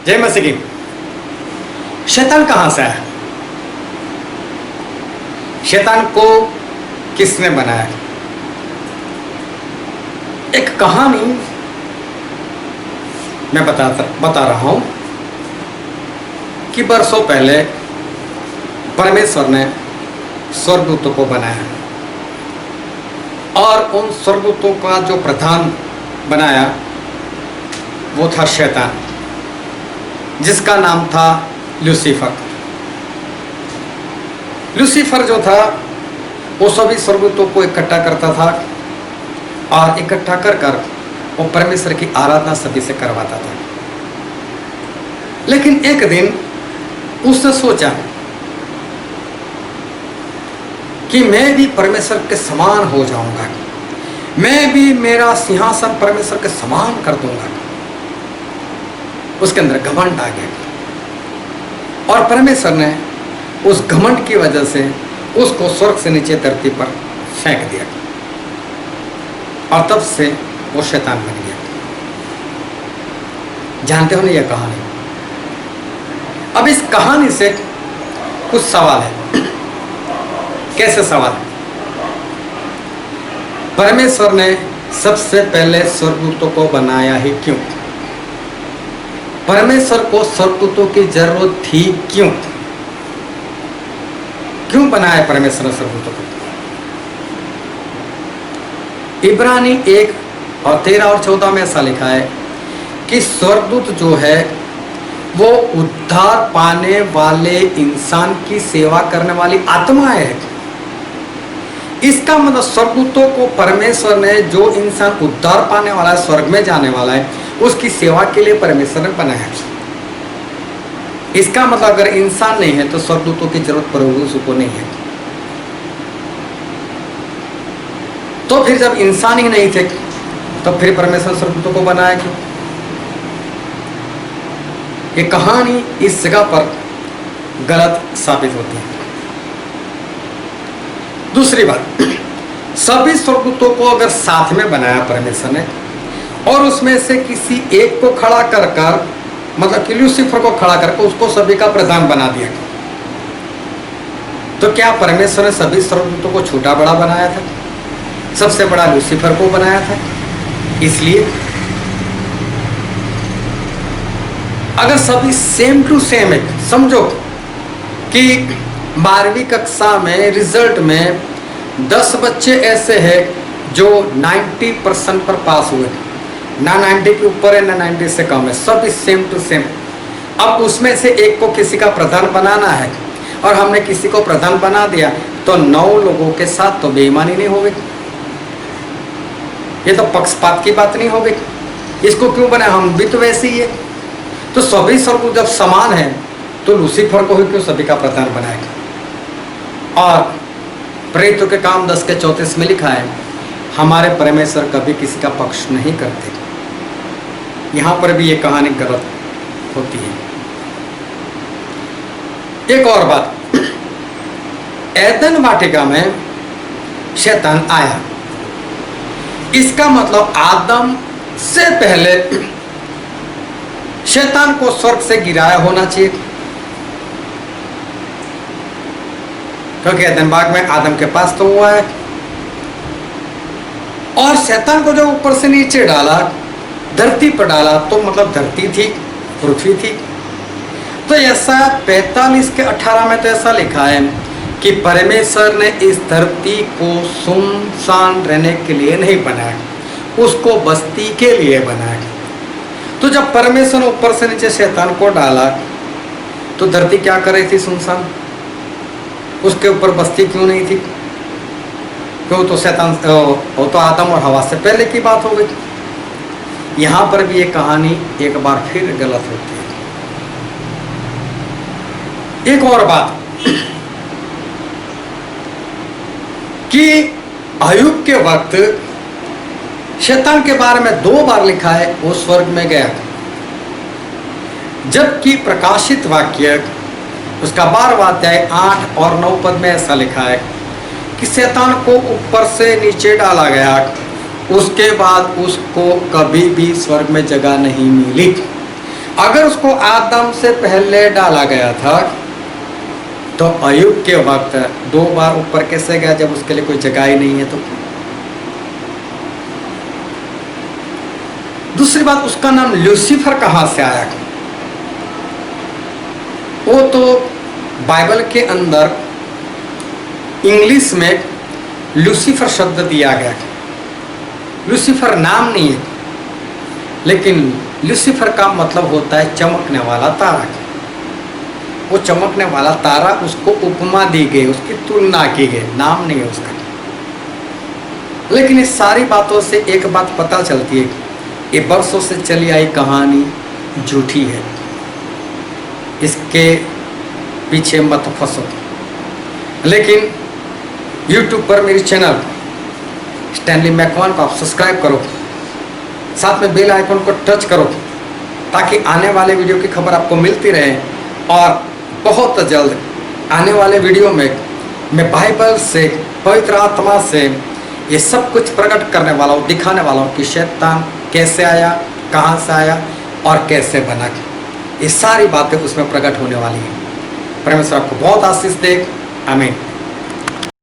जय मसीह की। शैतान कहां से आया? शैतान को किसने बनाया? एक कहानी मैं बता रहा हूं कि बरसों पहले परमेश्वर ने स्वर्गदूतों को बनाया और उन स्वर्गदूतों का जो प्रधान बनाया वो था शैतान, जिसका नाम था लूसीफर। लूसीफर जो था वो सभी स्वर्गदूतों को इकट्ठा करता था और इकट्ठा कर वो परमेश्वर की आराधना सभी से करवाता था। लेकिन एक दिन उसने सोचा कि मैं भी परमेश्वर के समान हो जाऊंगा, मैं भी मेरा सिंहासन परमेश्वर के समान कर दूंगा। उसके अंदर घमंड आ गया और परमेश्वर ने उस घमंड की वजह से उसको स्वर्ग से नीचे धरती पर फेंक दिया और तब से वो शैतान बन गया। जानते हो ना यह कहानी? अब इस कहानी से कुछ सवाल है। कैसे सवाल? परमेश्वर ने सबसे पहले स्वर्गदूतों को बनाया ही क्यों? परमेश्वर को स्वर्गदूतों की जरूरत थी क्यों? क्यों बनाया परमेश्वर ने स्वर्गदूतों को? इब्रानी 1:13 और 14 में ऐसा लिखा है कि स्वर्गदूत जो है वो उद्धार पाने वाले इंसान की सेवा करने वाली आत्मा है। इसका मतलब स्वर्गदूतों को परमेश्वर ने, जो इंसान उद्धार पाने वाला है, स्वर्ग में जाने वाला है, उसकी सेवा के लिए परमेश्वर ने बनाया। इसका मतलब अगर इंसान नहीं है तो स्वर्गदूतों की जरूरत प्रभु को नहीं है। तो फिर जब इंसान ही नहीं थे तो फिर परमेश्वर स्वर्गदूतों को बनाया क्यों? ये कहानी इस जगह पर गलत साबित होती है। दूसरी बात, सभी स्वर्गदूतों को अगर साथ में बनाया परमेश्वर ने और उसमें से किसी एक को खड़ा कर मतलब कि लूसीफर को खड़ा करके उसको सभी का प्रधान बना दिया, तो क्या परमेश्वर ने सभी स्वर्गदूतों को छोटा बड़ा बनाया था? सबसे बड़ा लूसीफर को बनाया था। इसलिए अगर सभी सेम टू सेम है, समझो कि 12वीं कक्षा में रिजल्ट में 10 बच्चे ऐसे हैं जो 90% पर पास हुए, ना 90 के ऊपर है ना 90 से कम है, सभी सेम टू सेम। अब उसमें से एक को किसी का प्रधान बनाना है और हमने किसी को प्रधान बना दिया तो 9 लोगों के साथ तो बेईमानी नहीं होगी, ये तो पक्षपात की बात नहीं होगी। इसको क्यों बनाया? हम भी तो वैसे ही है। तो सभी स्वर्गदूत जब समान है तो लूसीफर को ही क्यों सभी का प्रधान बनाएगा? और प्रेरितों के काम 10:34 में लिखा है, हमारे परमेश्वर कभी किसी का पक्ष नहीं करते। यहां पर भी ये कहानी गलत होती है। एक और बात, एदन वाटिका में शैतान आया, इसका मतलब आदम से पहले शैतान को स्वर्ग से गिराया होना चाहिए, क्योंकि एदन बाग में आदम के पास तो हुआ है। और शैतान को जब ऊपर से नीचे डाला, धरती पर डाला, तो मतलब धरती थी, पृथ्वी थी। तो ऐसा 45:18 में तो ऐसा लिखा है कि परमेश्वर ने इस धरती को सुनसान रहने के लिए नहीं बनाया, उसको बस्ती के लिए बनाया। तो जब परमेश्वर ने ऊपर से नीचे शैतान को डाला तो धरती क्या कर रही थी? सुनसान। उसके ऊपर बस्ती क्यों नहीं थी? क्यों? तो शैतान, वो तो आदम और हवा से पहले की बात हो गई। यहां पर भी ये कहानी एक बार फिर गलत होती है। एक और बात कि अय्यूब के वक्त शैतान के बारे में 2 बार लिखा है वो स्वर्ग में गया, जबकि प्रकाशित वाक्य उसका 12वां अध्याय 8 और 9 पद में ऐसा लिखा है कि शैतान को ऊपर से नीचे डाला गया, उसके बाद उसको कभी भी स्वर्ग में जगह नहीं मिली। अगर उसको आदम से पहले डाला गया था तो अय्यूब के वक्त 2 बार ऊपर कैसे गया जब उसके लिए कोई जगह ही नहीं है? तो दूसरी बात, उसका नाम लूसीफर कहां से आया? वो तो बाइबल के अंदर इंग्लिश में लूसीफर शब्द दिया गया। लूसीफर नाम नहीं है, लेकिन लूसीफर का मतलब होता है चमकने वाला तारा। वो चमकने वाला तारा, उसको उपमा दी गई, उसकी तुलना की गई, नाम नहीं है उसका। लेकिन इस सारी बातों से एक बात पता चलती है, ये बरसों से चली आई कहानी झूठी है, इसके पीछे मत फंसो। लेकिन YouTube पर मेरी चैनल स्टैनली मैकवान को आप सब्सक्राइब करो, साथ में बेल आइकन को टच करो, ताकि आने वाले वीडियो की खबर आपको मिलती रहे। और बहुत जल्द आने वाले वीडियो में मैं बाइबल से, पवित्र आत्मा से ये सब कुछ प्रकट करने वाला हूँ, दिखाने वाला हूँ कि शैतान कैसे आया, कहाँ से आया और कैसे बना। ये सारी बातें उसमें प्रकट होने वाली हैं। परमेश्वर आपको बहुत आशीष दे। आमीन।